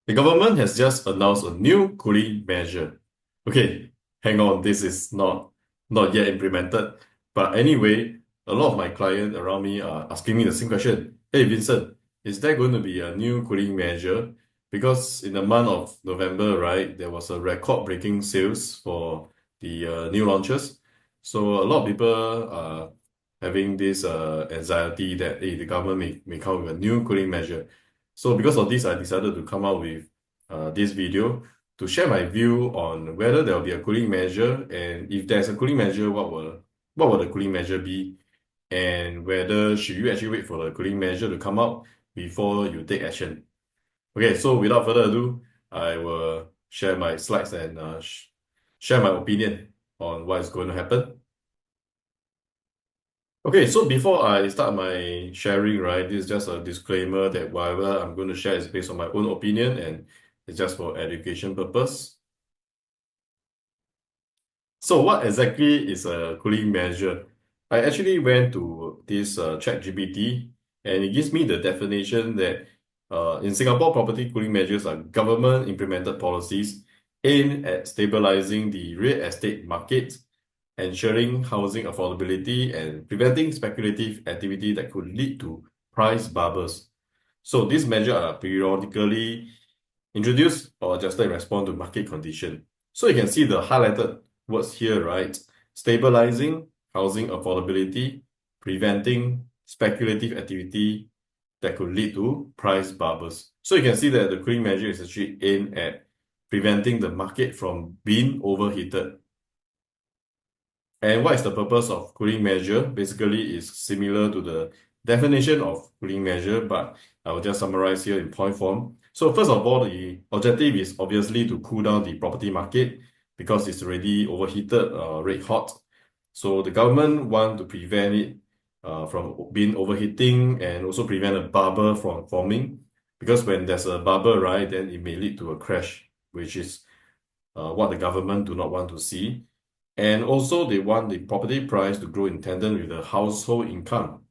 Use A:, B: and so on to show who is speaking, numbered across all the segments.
A: The government has just announced a new cooling measure. Okay, hang on, this is not yet implemented. But anyway, a lot of my clients around me are asking me the same question. Hey Vincent, is there going to be a new cooling measure? Because in the month of November, right, there was a record-breaking sales for the new launches. So a lot of people are having this anxiety that hey, the government may come with a new cooling measure. So because of this, I decided to come out with this video to share my view on whether there will be a cooling measure, and if there's a cooling measure, what will the cooling measure be, and whether should you actually wait for the cooling measure to come out before you take action. Okay, so without further ado, I will share my slides and share my opinion on what is going to happen. Okay, so before I start my sharing, right, this is just a disclaimer that whatever I'm going to share is based on my own opinion and it's just for education purpose. So what exactly is a cooling measure? I actually went to this ChatGPT and it gives me the definition that in Singapore, property cooling measures are government implemented policies aimed at stabilizing the real estate market, ensuring housing affordability, and preventing speculative activity that could lead to price bubbles. So these measures are periodically introduced or adjusted in response to market condition. So you can see the highlighted words here, right? Stabilizing housing affordability, preventing speculative activity that could lead to price bubbles. So you can see that the cooling measure is actually aimed at preventing the market from being overheated. And what is the purpose of cooling measure? Basically, is similar to the definition of cooling measure, but I will just summarize here in point form. So first of all, the objective is obviously to cool down the property market because it's already overheated, red hot. So the government want to prevent it from being overheating and also prevent a bubble from forming. Because when there's a bubble, right, then it may lead to a crash, which is what the government do not want to see. And also they want the property price to grow in tandem with the household income.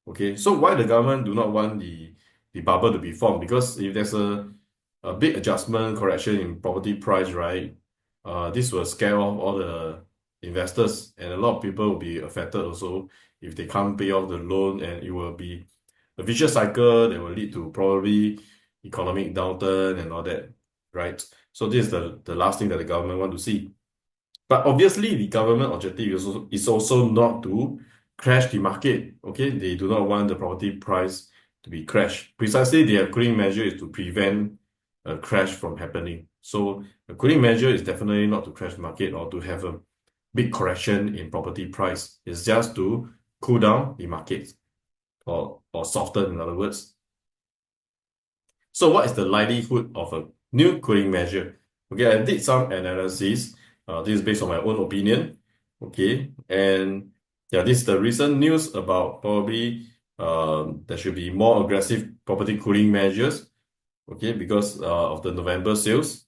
A: Okay, so why the government do not want the bubble to be formed? Because if there's a big adjustment correction in property price, right, this will scare off all the investors and a lot of people will be affected also if they can't pay off the loan, and it will be a vicious cycle that will lead to probably economic downturn and all that, right? So this is the last thing that the government want to see. But obviously, the government objective is also not to crash the market. Okay, they do not want the property price to be crashed. Precisely, their cooling measure is to prevent a crash from happening. So a cooling measure is definitely not to crash the market or to have a big correction in property price. It's just to cool down the market or soften, in other words. So what is the likelihood of a new cooling measure? Okay, I did some analysis. This is based on my own opinion. Okay, and yeah, this is the recent news about probably there should be more aggressive property cooling measures. Okay, because of the November sales.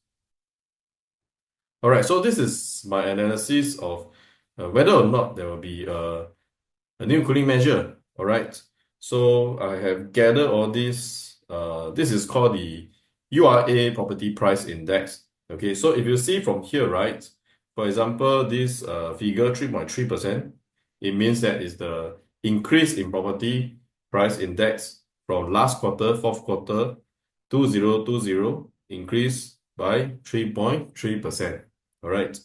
A: All right, so this is my analysis of whether or not there will be a new cooling measure. All right, so I have gathered all this. This is called the URA Property Price Index. Okay, so if you see from here, right, for example, this figure 3.3%, it means that is the increase in property price index from last quarter, fourth quarter, 2020, increase by 3.3%. All right,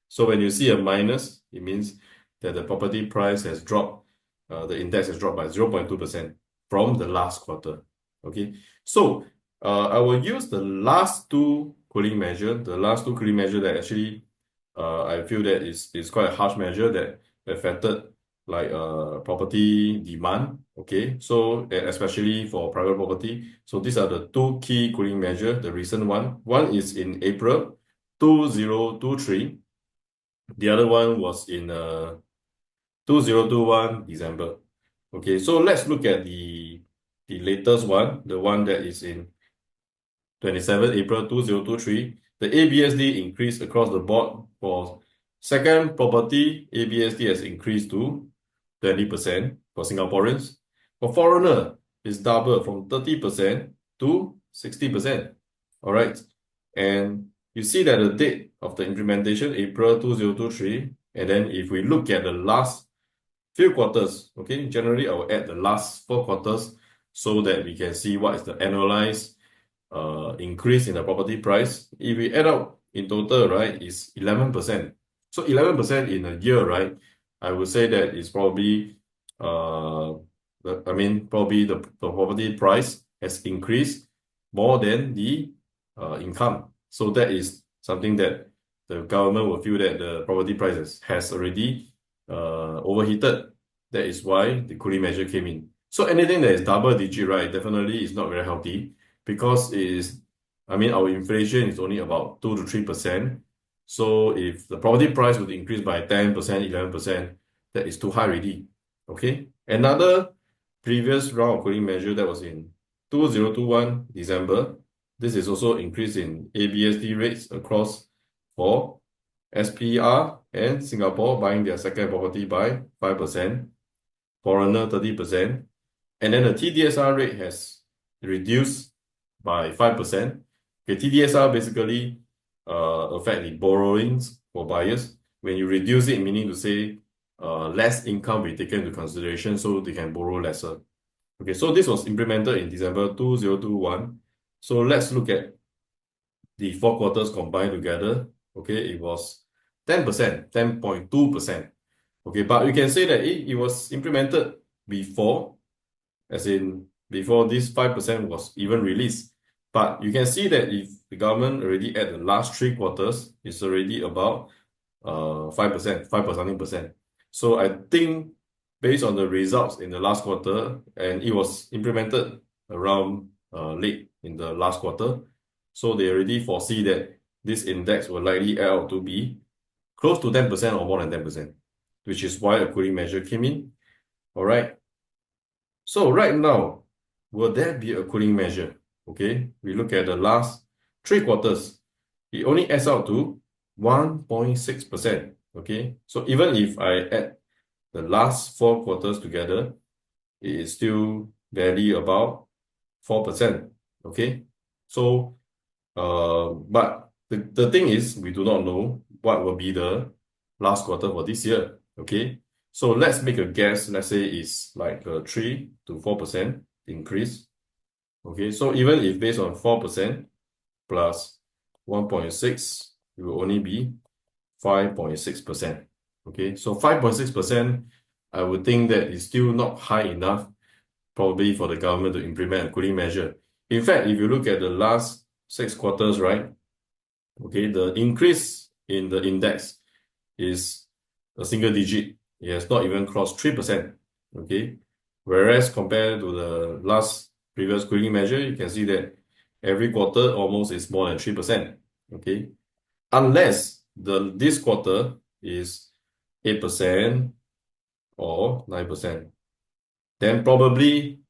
A: so when you see a minus, it means that the property price has dropped, the index has dropped by 0.2% from the last quarter. Okay, so I will use the last two cooling measure, that actually I feel that is quite a harsh measure that affected like property demand. Okay, so especially for private property. So these are the two key cooling measure. The recent one is in April 2023. The other one was in 2021 December. Okay, so let's look at the latest one, the one that is in 27 April 2023. The ABSD increased across the board. For second property, ABSD has increased to 20% for Singaporeans. For foreigner, it's doubled from 30% to 60%. All right. And you see that the date of the implementation, April 2023. And then if we look at the last few quarters, okay, generally I will add the last 4 quarters so that we can see what is the annualized increase in the property price. If we add up in total, right, is 11%. So 11% in a year, right, I would say that is probably, probably the property price has increased more than the income. So that is something that the government will feel that the property prices has already overheated. That is why the cooling measure came in. So anything that is double digit, right, definitely is not very healthy because it is, our inflation is only about 2 to 3%. So if the property price would increase by 10%, 11%, that is too high already. Okay. Another previous round of cooling measure that was in 2021 December. This is also increase in ABSD rates across for SPR and Singapore buying their second property by 5%, foreigner 30%, and then the TDSR rate has reduced by 5%. Okay, TDSR basically affect the borrowings for buyers. When you reduce it, meaning to say less income will be taken into consideration so they can borrow lesser. Okay, so this was implemented in December 2021. So let's look at the 4 quarters combined together. Okay, it was 10%, 10.2%. Okay, but we can say that it was implemented before, as in before this 5% was even released. But you can see that if the government already at the last 3 quarters, it's already about 5%, 5%. So I think based on the results in the last quarter, and it was implemented around late in the last quarter, so they already foresee that this index will likely add out to be close to 10% or more than 10%, which is why a cooling measure came in. All right. So right now, will there be a cooling measure? Okay, we look at the last 3 quarters. It only adds out to 1.6%. Okay, so even if I add the last 4 quarters together, it is still barely about 4%. Okay, so but the thing is, we do not know what will be the last quarter for this year. Okay, so let's make a guess. Let's say it's like a 3 to 4% increase. Okay, so even if based on 4% plus 1.6, it will only be 5.6%. Okay, so 5.6%, I would think that is still not high enough, probably for the government to implement a cooling measure. In fact, if you look at the last 6 quarters, right? Okay, the increase in the index is a single digit. It has not even crossed 3%. Okay, whereas compared to the last previous cooling measure, you can see that every quarter almost is more than 3%. Okay, unless this quarter is 8% or 9%, then probably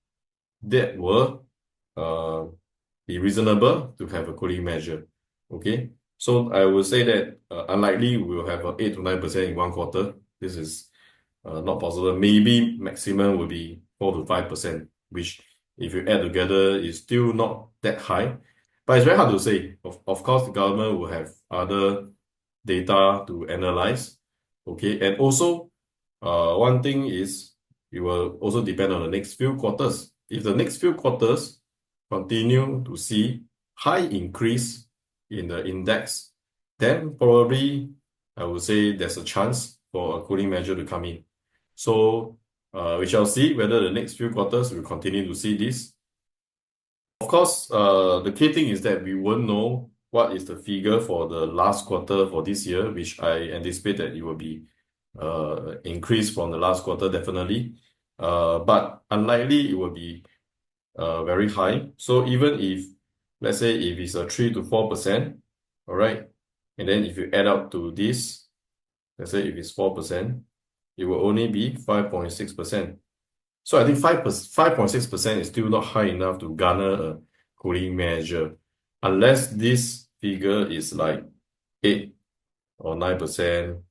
A: that will be reasonable to have a cooling measure. Okay, so I would say that unlikely we will have a 8 to 9% in one quarter. This is not possible. Maybe maximum will be 4 to 5%, which if you add together is still not that high. But it's very hard to say. Of course, the government will have other data to analyze. Okay, and also one thing is it will also depend on the next few quarters. If the next few quarters continue to see high increase in the index, then probably I would say there's a chance for a cooling measure to come in. So we shall see whether the next few quarters will continue to see this. Of course, the key thing is that we won't know what is the figure for the last quarter for this year, which I anticipate that it will be increased from the last quarter, definitely. But unlikely it will be very high. So even if, let's say, if it's a 3 to 4%, all right, and then if you add up to this, let's say if it's 4%, it will only be 5.6%. So I think 5.6% is still not high enough to garner a cooling measure, unless this figure is like 8 or 9%,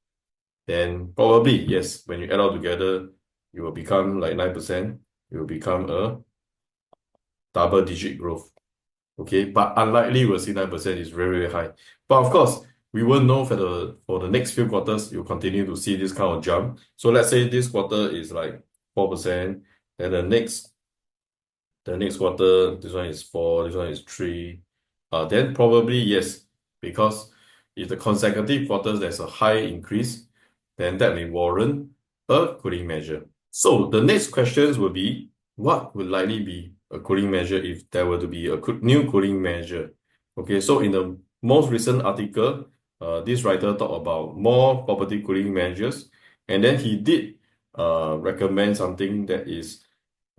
A: then probably, yes, when you add all together, it will become like 9%. It will become a double-digit growth. Okay, but unlikely we'll see 9% is very, very high. But of course, we won't know for the next few quarters, you'll continue to see this kind of jump. So let's say this quarter is like 4%, then the next quarter, this one is 4, this one is 3. Then probably yes, because if the consecutive quarters there's a high increase, then that may warrant a cooling measure. So the next questions will be, what would likely be a cooling measure if there were to be a new cooling measure? Okay, so in the most recent article, this writer talked about more property cooling measures, and then he did recommend something that is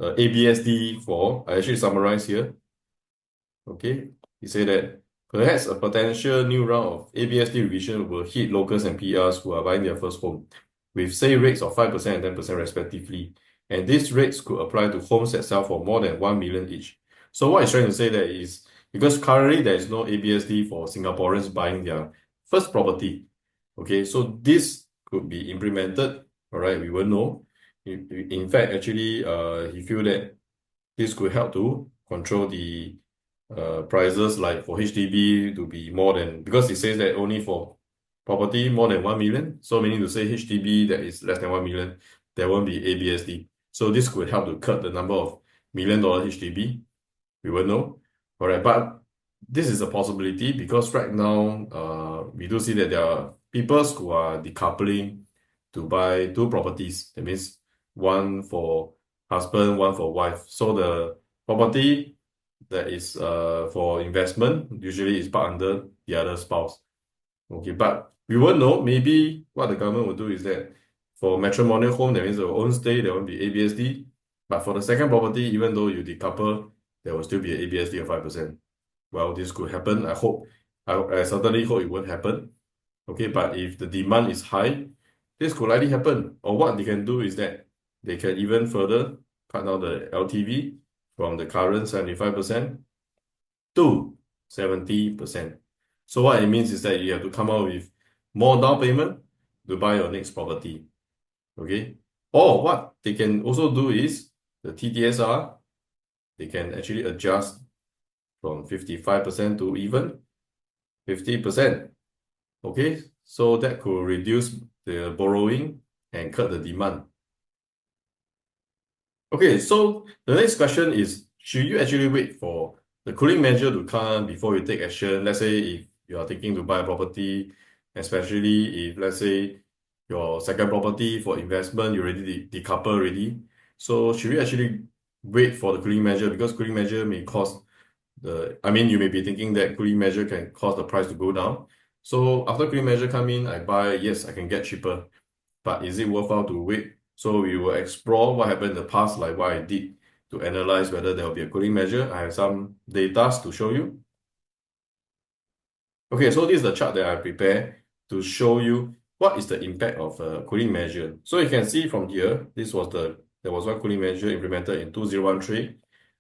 A: ABSD for, I actually summarize here. Okay, he said that perhaps a potential new round of ABSD revision will hit locals and PRs who are buying their first home, with say rates of 5% and 10% respectively. And these rates could apply to homes that sell for more than 1 million each. So what he's trying to say there is, because currently there is no ABSD for Singaporeans buying their first property. Okay, so this could be implemented, all right, we will know. In fact, actually, he feel that this could help to control the prices, like for HDB to be more than, because it says that only for property more than 1 million. So meaning to say HDB that is less than 1 million, there won't be ABSD. So this could help to cut the number of $1 million HDB. We will know. All right, but this is a possibility because right now, we do see that there are people who are decoupling to buy two properties. That means one for husband, one for wife. So the property that is for investment usually is part under the other spouse. Okay, but we won't know. Maybe what the government will do is that for matrimonial home, that means your own stay, there won't be ABSD. But for the second property, even though you decouple, there will still be an ABSD of 5%. Well, this could happen. I certainly hope it won't happen. Okay, but if the demand is high, this could likely happen. Or what they can do is that they can even further cut down the LTV from the current 75% to 70%. So what it means is that you have to come out with more down payment to buy your next property. Okay? Or what they can also do is the TDSR, they can actually adjust from 55% to even 50%. Okay? So that could reduce the borrowing and cut the demand. Okay, so the next question is, should you actually wait for the cooling measure to come before you take action? Let's say if you are thinking to buy a property, especially if, let's say, your second property for investment, you already decouple already. So should you actually wait for the cooling measure? Because cooling measure may cause you may be thinking that cooling measure can cause the price to go down. So after cooling measure come in, I buy, yes, I can get cheaper. But is it worthwhile to wait? So we will explore what happened in the past, like what I did to analyze whether there will be a cooling measure. I have some data to show you. Okay, so this is the chart that I prepared to show you what is the impact of a cooling measure. So you can see from here, there was one cooling measure implemented in 2013,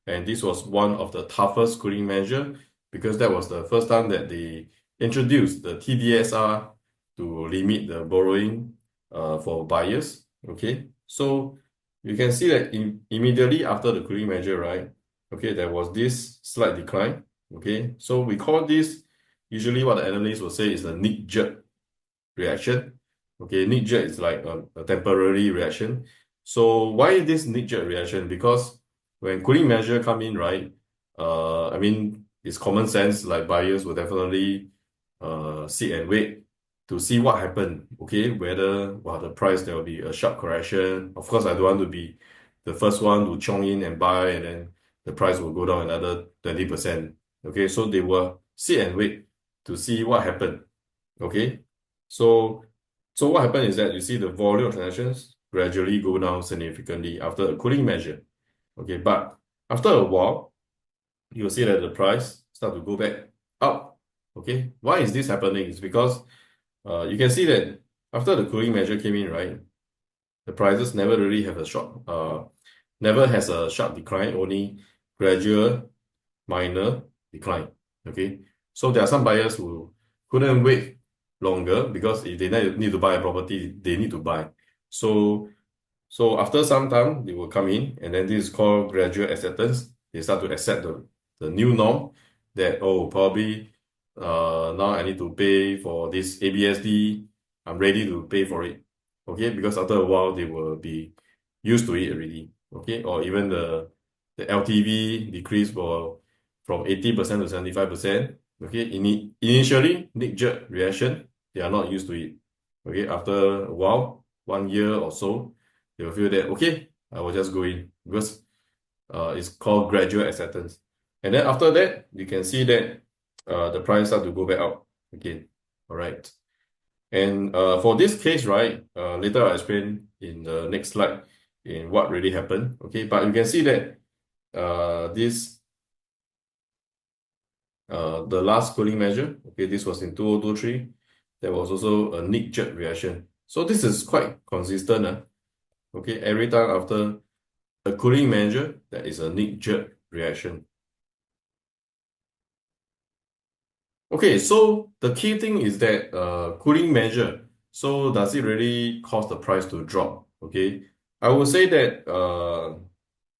A: and this was one of the toughest cooling measure because that was the first time that they introduced the TDSR to limit the borrowing for buyers. Okay, so you can see that immediately after the cooling measure, right? Okay, there was this slight decline. Okay, so we call this, usually what the analysts will say is a knee-jerk reaction. Okay, knee-jerk is like a temporary reaction. So why this knee-jerk reaction? Because when cooling measure come in, right? It's common sense, like buyers will definitely sit and wait to see what happened. Okay, whether the price there will be a sharp correction. Of course, I don't want to be the first one to chong in and buy, and then the price will go down another 20%. Okay, so they will sit and wait to see what happened. Okay, so what happened is that you see the volume of transactions gradually go down significantly after a cooling measure. Okay, but after a while, you'll see that the price start to go back up. Okay, why is this happening? It's because you can see that after the cooling measure came in, right, the prices never really have never has a sharp decline, only gradual minor decline. Okay, so there are some buyers who couldn't wait longer because if they need to buy a property, they need to buy. So after some time, they will come in, and then this is called gradual acceptance. They start to accept the new norm that, oh, probably now I need to pay for this ABSD. I'm ready to pay for it. Okay, because after a while they will be used to it already. Okay, or even the LTV decrease from 80% to 75%. Okay, initially knee-jerk reaction, they are not used to it. Okay, after a while, 1 year or so, they will feel that okay, I will just go in because it's called gradual acceptance. And then after that, you can see that the price start to go back up again. All right. And for this case, right, later I'll explain in the next slide in what really happened. Okay, but you can see that the last cooling measure, okay, this was in 2023. There was also a knee-jerk reaction. So this is quite consistent. Okay, every time after a cooling measure, there is a knee-jerk reaction. Okay, so the key thing is that cooling measure. So does it really cause the price to drop? Okay, I would say that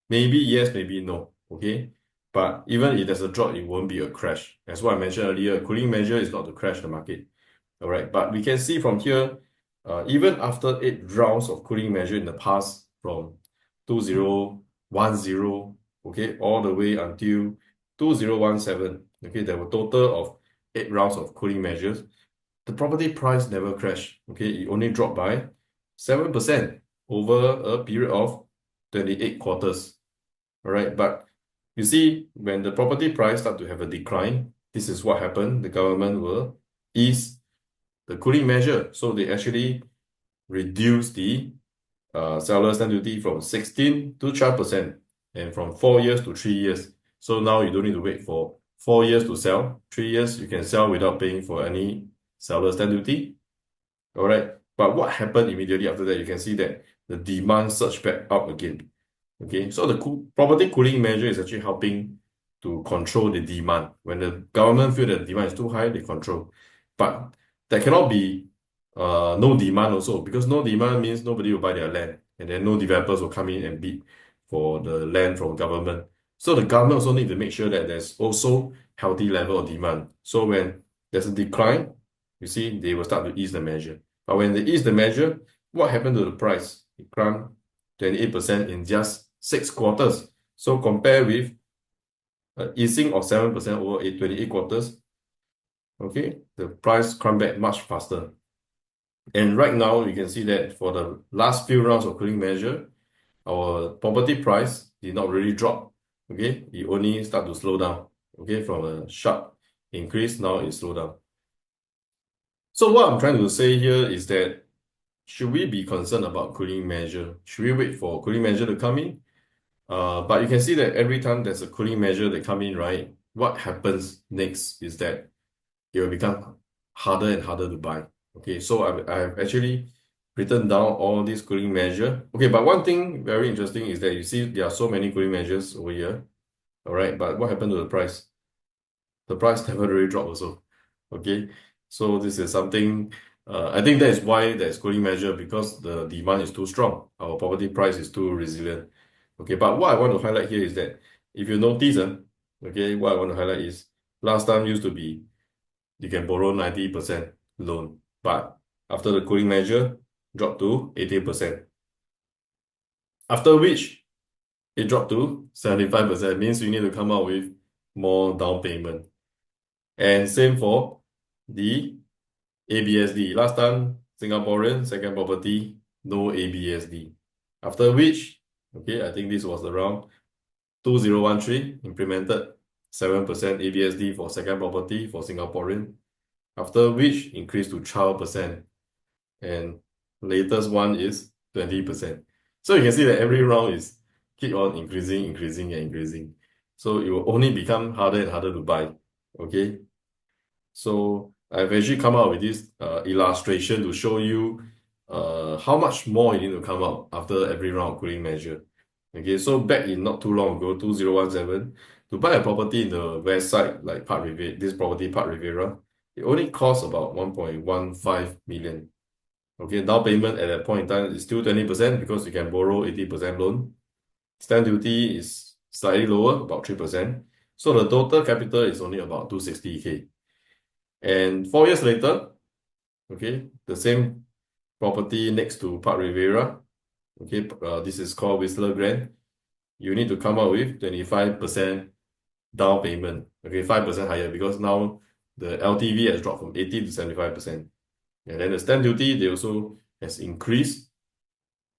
A: maybe yes, maybe no. Okay, but even if there's a drop, it won't be a crash. As what I mentioned earlier, a cooling measure is not to crash the market. All right, but we can see from here, even after 8 rounds of cooling measure in the past, from 2010, okay, all the way until 2017, okay, there were total of 8 rounds of cooling measures. The property price never crashed. Okay, it only dropped by 7% over a period of 28 quarters. All right, but you see, when the property price start to have a decline, this is what happened. The government will ease the cooling measure. So they actually reduce the seller stamp duty from 16 to 12% and from 4 years to 3 years. So now you don't need to wait for 4 years to sell. 3 years, you can sell without paying for any seller stamp duty. All right. But what happened immediately after that? You can see that the demand surged back up again. Okay. So the property cooling measure is actually helping to control the demand. When the government feel that demand is too high, they control. But there cannot be no demand also, because no demand means nobody will buy their land, and then no developers will come in and bid for the land from government. So the government also need to make sure that there's also healthy level of demand. So when there's a decline, you see, they will start to ease the measure. But when they ease the measure, what happened to the price? It climbed 28% in just 6 quarters. So compare with easing of 7% over 28 quarters, okay, the price climbed back much faster. And right now, you can see that for the last few rounds of cooling measure, our property price did not really drop. Okay, it only start to slow down. Okay, from a sharp increase, now it slowed down. So what I'm trying to say here is that should we be concerned about cooling measure? Should we wait for cooling measure to come in? But you can see that every time there's a cooling measure that come in, right? What happens next is that it will become harder and harder to buy. Okay, so I've actually written down all these cooling measure. Okay, but one thing very interesting is that you see there are so many cooling measures over here. All right, but what happened to the price? The price never really dropped also. Okay, so this is something, I think that is why there's cooling measure, because the demand is too strong. Our property price is too resilient. Okay, but what I want to highlight here is that if you notice, okay, what I want to highlight is last time used to be you can borrow 90% loan, but after the cooling measure, dropped to 80%. After which, it dropped to 75%, means you need to come out with more down payment. And same for the ABSD. Last time, Singaporean second property, no ABSD. After which, okay, I think this was around 2013, implemented 7% ABSD for second property for Singaporean. After which, increased to 12%. And latest one is 20%. So you can see that every round is keep on increasing, increasing, and increasing. So it will only become harder and harder to buy. Okay. So I've actually come out with this illustration to show you how much more you need to come out after every round of cooling measure. Okay, so back in not too long ago, 2017, to buy a property in the west side, like Park Riviera, this property Park Riviera, it only costs about 1.15 million. Okay, down payment at that point in time is still 20% because you can borrow 80% loan. Stamp duty is slightly lower, about 3%. So the total capital is only about 260K. And 4 years later, okay, the same property next to Park Rivera, okay, this is called Whistler Grand. You need to come up with 25% down payment. Okay, 5% higher because now the LTV has dropped from 80 to 75%. And then the stamp duty, they also has increased.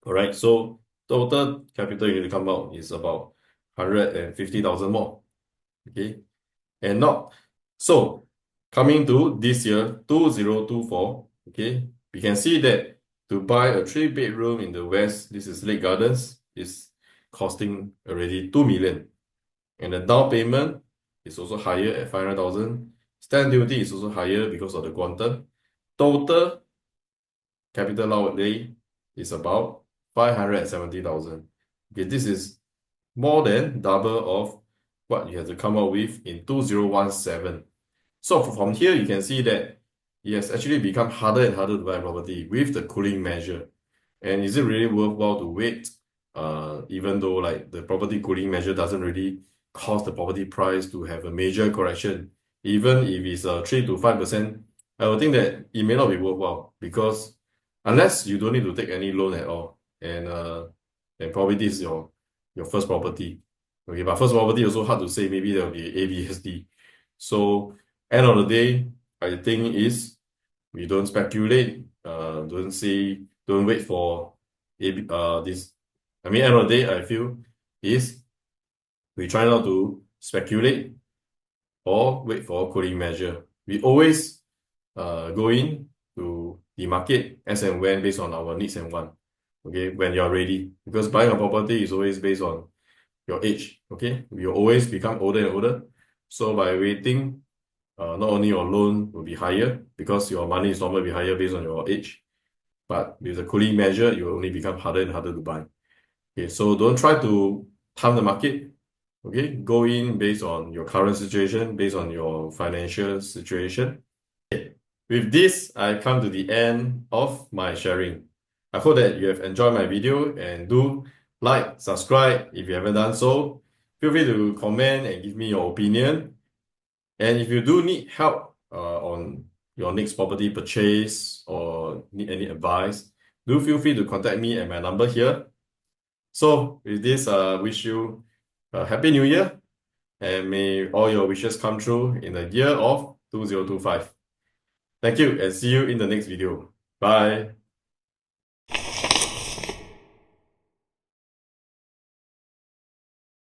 A: All right, so total capital you need to come out is about 150,000 more. Okay, and not so coming to this year, 2024. Okay, we can see that to buy a 3 bedroom in the west, this is Lake Gardens, is costing already 2 million. And the down payment is also higher at 500,000. Stamp duty is also higher because of the quantum. Total capital outlay is about 570,000. Okay, this is more than double of what you have to come up with in 2017. So from here, you can see that it has actually become harder and harder to buy property with the cooling measure. And is it really worthwhile to wait, even though like the property cooling measure doesn't really cause the property price to have a major correction? Even if it's 3 to 5%, I would think that it may not be worthwhile because unless you don't need to take any loan at all, and probably this is your first property. Okay, but first property also hard to say. Maybe there will be ABSD. So end of the day, I think is we don't speculate. Don't wait for this. I mean, end of the day, I feel is we try not to speculate or wait for a cooling measure. We always go in to the market as and when based on our needs and want. Okay, when you're ready, because buying a property is always based on your age. Okay, we will always become older and older. So by waiting, not only your loan will be higher because your money installment will be higher based on your age, but with the cooling measure, it will only become harder and harder to buy. Okay, so don't try to time the market. Okay, go in based on your current situation, based on your financial situation. With this, I come to the end of my sharing. I hope that you have enjoyed my video and do like, subscribe if you haven't done so. Feel free to comment and give me your opinion. And if you do need help on your next property purchase or need any advice, do feel free to contact me at my number here. So with this, wish you a Happy New Year and may all your wishes come true in the year of 2025. Thank you and see you in the next video. Bye.